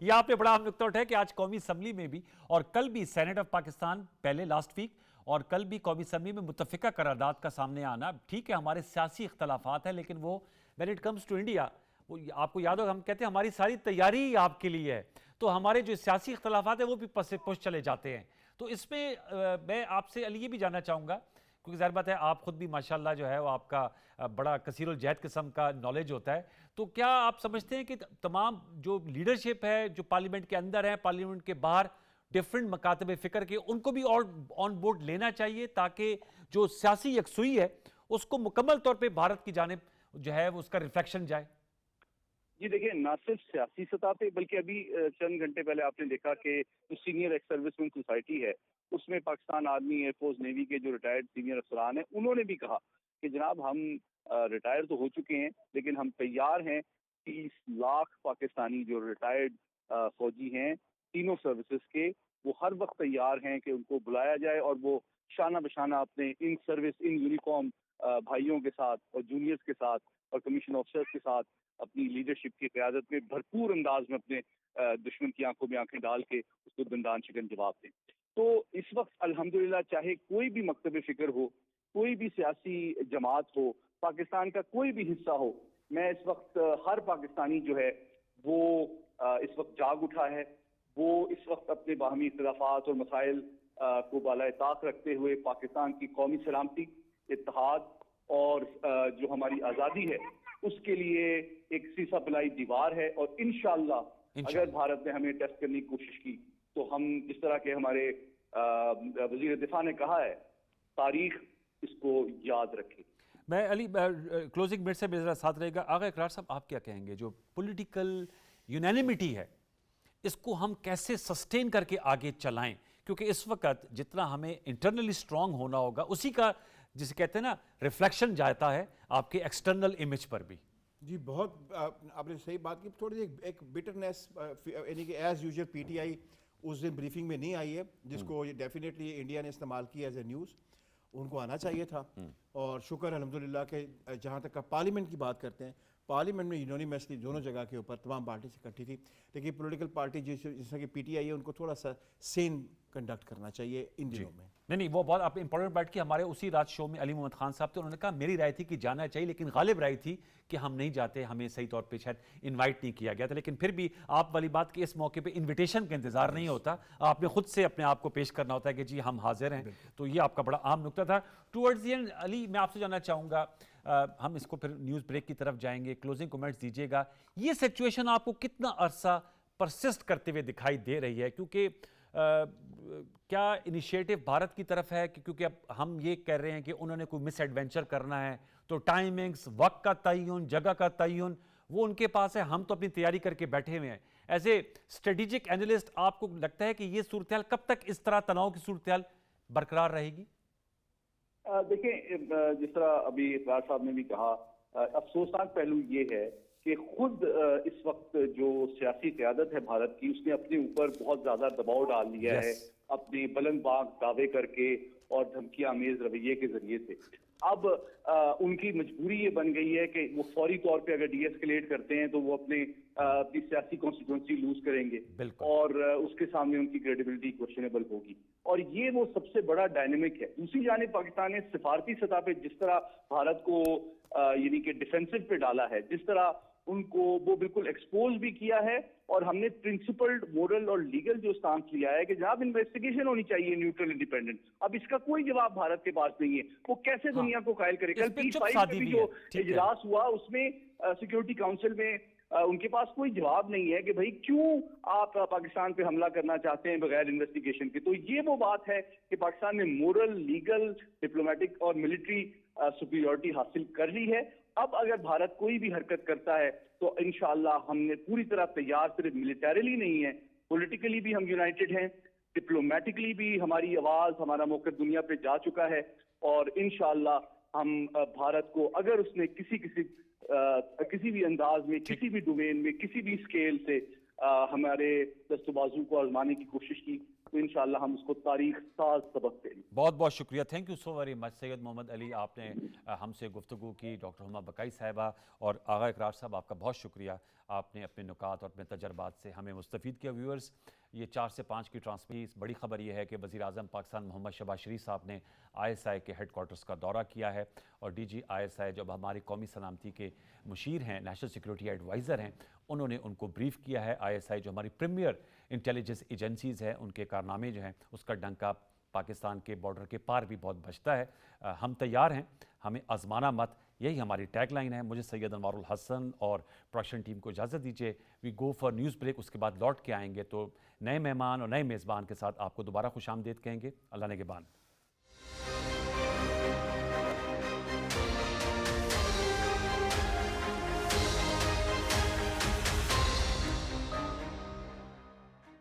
یہ آپ نے بڑا اہم نکتہ اٹھایا کہ آج قومی اسمبلی میں بھی اور کل بھی سینیٹ آف پاکستان پہلے لاسٹ ویک اور کل بھی قومی اسمبلی میں متفقہ قرارداد کا سامنے آنا. ٹھیک ہے ہمارے سیاسی اختلافات ہیں لیکن وہ when it comes to India, وہ آپ کو یاد ہوگا ہم کہتے ہیں ہماری ساری تیاری ہی آپ کے لیے ہے، تو ہمارے جو سیاسی اختلافات ہیں وہ بھی پس پش چلے جاتے ہیں. تو اس میں میں آپ سے علی یہ بھی جاننا چاہوں گا کیونکہ ظاہر بات ہے آپ خود بھی ماشاءاللہ جو ہے وہ آپ کا بڑا کثیر الجہد قسم کا نالج ہوتا ہے، تو کیا آپ سمجھتے ہیں کہ تمام جو لیڈرشپ ہے جو پارلیمنٹ کے اندر ہے، پارلیمنٹ کے باہر ڈیفرنٹ مکاتب فکر کے، ان کو بھی اور آن بورڈ لینا چاہیے تاکہ جو سیاسی یکسوئی ہے اس کو مکمل طور پہ بھارت کی جانب جو ہے اس کا ریفلیکشن جائے؟ جی دیکھیں، نہ صرف سیاسی سطح پہ بلکہ ابھی چند گھنٹے پہلے آپ نے دیکھا کہ جو سینئر ایکس سروس مین سوسائٹی ہے اس میں Pakistan army, air force, navy کے جو ریٹائرڈ سینئر افسران ہیں انہوں نے بھی کہا کہ جناب ہم ریٹائر تو ہو چکے ہیں لیکن ہم تیار ہیں 30 لاکھ پاکستانی جو ریٹائرڈ فوجی ہیں تینوں سروسز کے، وہ ہر وقت تیار ہیں کہ ان کو بلایا جائے اور وہ شانہ بشانہ اپنے ان سروس ان یونیفارم بھائیوں کے ساتھ اور جونیئرز کے ساتھ اور کمیشن آفیسرز کے ساتھ اپنی لیڈرشپ کی قیادت میں بھرپور انداز میں اپنے دشمن کی آنکھوں میں آنکھیں ڈال کے اس کو دندان شکن جواب دیں. تو اس وقت الحمدللہ چاہے کوئی بھی مکتب فکر ہو، کوئی بھی سیاسی جماعت ہو، پاکستان کا کوئی بھی حصہ ہو، میں اس وقت ہر پاکستانی جو ہے وہ اس وقت جاگ اٹھا ہے. وہ اس وقت اپنے باہمی اختلافات اور مسائل کو بالائے طاق رکھتے ہوئے پاکستان کی قومی سلامتی، اتحاد اور جو ہماری آزادی ہے اس کے لیے ایک سیسا پلائی دیوار ہے. اور انشاءاللہ اگر بھارت نے ہمیں ٹیسٹ کرنے کی کوشش کی تو ہم جس طرح کے ہمارے وزیر دفاع نے کہا ہے، تاریخ اس کو یاد رکھے. میں علی کلوزنگ منٹ سے میرے ذرا ساتھ رہے گا. آغا اقرار صاحب آپ کیا کہیں گے جو پولیٹیکل یونینیمٹی ہے اس کو ہم کیسے سسٹین کر کے آگے چلائیں؟ کیونکہ اس وقت جتنا ہمیں انٹرنلی سٹرونگ ہونا ہوگا اسی کا جسے کہتے ہیں نا ریفلیکشن جاتا ہے آپ کے ایکسٹرنل امیج پر بھی. جی بہت آپ نے صحیح بات کی. تھوڑی سی ایک بٹرنیس یعنی کہ as usual P T I اس دن بریفنگ میں نہیں آئی ہے جس کو ڈیفینیٹلی انڈیا نے استعمال کیا ایز اے نیوز. ان کو آنا چاہیے تھا اور شکر الحمدللہ کہ جہاں تک آپ پارلیمنٹ کی بات کرتے ہیں پارلیمنٹ میں یونانیمسلی دونوں جگہ کے اوپر تمام پارٹی سے اکٹھی تھی. لیکن پولیٹیکل پارٹی جیسا کہ پی ٹی آئی ہے ان کو تھوڑا سا سین کنڈکٹ کرنا چاہیے ان دنوں میں. نہیں وہ بہت آپ امپورٹنٹ بات کی. ہمارے اسی رات شو میں علی محمد خان صاحب تھے، انہوں نے کہا میری رائے تھی کہ جانا چاہیے لیکن غالب رائے تھی کہ ہم نہیں جاتے، ہمیں صحیح طور پہ شاید انوائٹ نہیں کیا گیا تھا. لیکن پھر بھی آپ والی بات کہ اس موقع پہ انویٹیشن کا انتظار نہیں ہوتا، آپ نے خود سے اپنے آپ کو پیش کرنا ہوتا ہے کہ جی ہم حاضر ہیں. تو یہ آپ کا بڑا عام نکتہ تھا. ٹورڈز دی اینڈ علی میں آپ سے جاننا چاہوں گا، ہم اس کو پھر نیوز بریک کی طرف جائیں گے، کلوزنگ کومنٹس دیجیے گا. یہ سچویشن آپ کو کتنا عرصہ پرسسٹ کرتے ہوئے دکھائی دے رہی ہے؟ کیونکہ کیا انیشیٹو بھارت کی طرف ہے کیونکہ اب ہم یہ کہہ رہے ہیں کہ انہوں نے کوئی مس ایڈونچر کرنا ہے تو ٹائمنگز، وقت کا تعین، جگہ کا تعین وہ ان کے پاس ہے, ہم تو اپنی تیاری کر کے بیٹھے ہوئے ہیں. ایز اے اسٹریٹجک اینالسٹ آپ کو لگتا ہے کہ یہ صورتحال کب تک اس طرح تناؤ کی صورتحال برقرار رہے گی؟ دیکھیں جس طرح ابھی اقرار صاحب نے بھی کہا, افسوسناک پہلو یہ ہے کہ خود اس وقت جو سیاسی قیادت ہے بھارت کی, اس نے اپنے اوپر بہت زیادہ دباؤ ڈال لیا ہے اپنے بلند باغ دعوے کر کے اور دھمکی آمیز رویے کے ذریعے سے. اب ان کی مجبوری یہ بن گئی ہے کہ وہ فوری طور پہ اگر ڈی ایسکیلیٹ کرتے ہیں تو وہ اپنی سیاسی کانسٹیٹوئنسی لوز کریں گے اور اس کے سامنے ان کی کریڈیبلٹی کوشچنیبل ہوگی, اور یہ وہ سب سے بڑا ڈائنامک ہے. دوسری جانب پاکستان نے سفارتی سطح پہ جس طرح بھارت کو یعنی کہ ڈیفینسو پہ ڈالا ہے, جس طرح ان کو وہ بالکل ایکسپوز بھی کیا ہے, اور ہم نے پرنسپلڈ مورل اور لیگل جو سٹانس لیا ہے کہ جناب انویسٹیگیشن ہونی چاہیے نیوٹرل انڈیپینڈنٹ. اب اس کا کوئی جواب بھارت کے پاس نہیں ہے. وہ کیسے دنیا کو قائل کرے؟ کل P5 میں بھی جو اجلاس ہوا اس میں سیکورٹی کاؤنسل میں ان کے پاس کوئی جواب نہیں ہے کہ بھائی کیوں آپ پاکستان پہ حملہ کرنا چاہتے ہیں بغیر انویسٹیگیشن کے. تو یہ وہ بات ہے کہ پاکستان نے مورل, لیگل, ڈپلومیٹک اور ملٹری سپیریورٹی حاصل کر لی ہے. اب اگر بھارت کوئی بھی حرکت کرتا ہے تو انشاءاللہ ہم نے پوری طرح تیار, صرف ملیٹریلی نہیں ہے, پولیٹیکلی بھی ہم یونائٹڈ ہیں, ڈپلومیٹکلی بھی ہماری آواز, ہمارا موقف دنیا پہ جا چکا ہے, اور انشاءاللہ ہم بھارت کو اگر اس نے کسی بھی انداز میں, کسی بھی ڈومین میں, کسی بھی اسکیل سے ہمارے دست و بازو کو آزمانے کی کوشش کی تو انشاءاللہ ہم اس کو تاریخ ساز سبق دیں گے. بہت بہت شکریہ, thank you so very much Syed Mohammad Ali, آپ نے ہم سے گفتگو کی. ڈاکٹر ہما بقائی صاحبہ اور آغا اقرار صاحب, آپ کا بہت شکریہ, آپ نے اپنے نکات اور اپنے تجربات سے ہمیں مستفید کیا. ویورز, یہ 4 سے 5 کی ٹرانسمیشن. بڑی خبر یہ ہے کہ وزیر اعظم پاکستان محمد شہباز شریف صاحب نے ISI کے ہیڈ کوارٹرز کا دورہ کیا ہے, اور DG ISI جو ہماری قومی سلامتی کے مشیر ہیں, نیشنل سیکورٹی ایڈوائزر ہیں, انہوں نے ان کو بریف کیا ہے. ISI جو ہماری پریمیئر انٹیلیجنس ایجنسیز ہیں, ان کے کارنامے جو ہیں اس کا ڈنکا پاکستان کے بارڈر کے پار بھی بہت بجتا ہے. ہم تیار ہیں, ہمیں آزمانا مت, یہی ہماری ٹیگ لائن ہے. مجھے سید انوار الحسن اور پروڈکشن ٹیم کو اجازت دیجیے. وی گو فار نیوز بریک, اس کے بعد لوٹ کے آئیں گے تو نئے مہمان اور نئے میزبان کے ساتھ آپ کو دوبارہ خوش آمدید کہیں گے. اللہ نگہبان.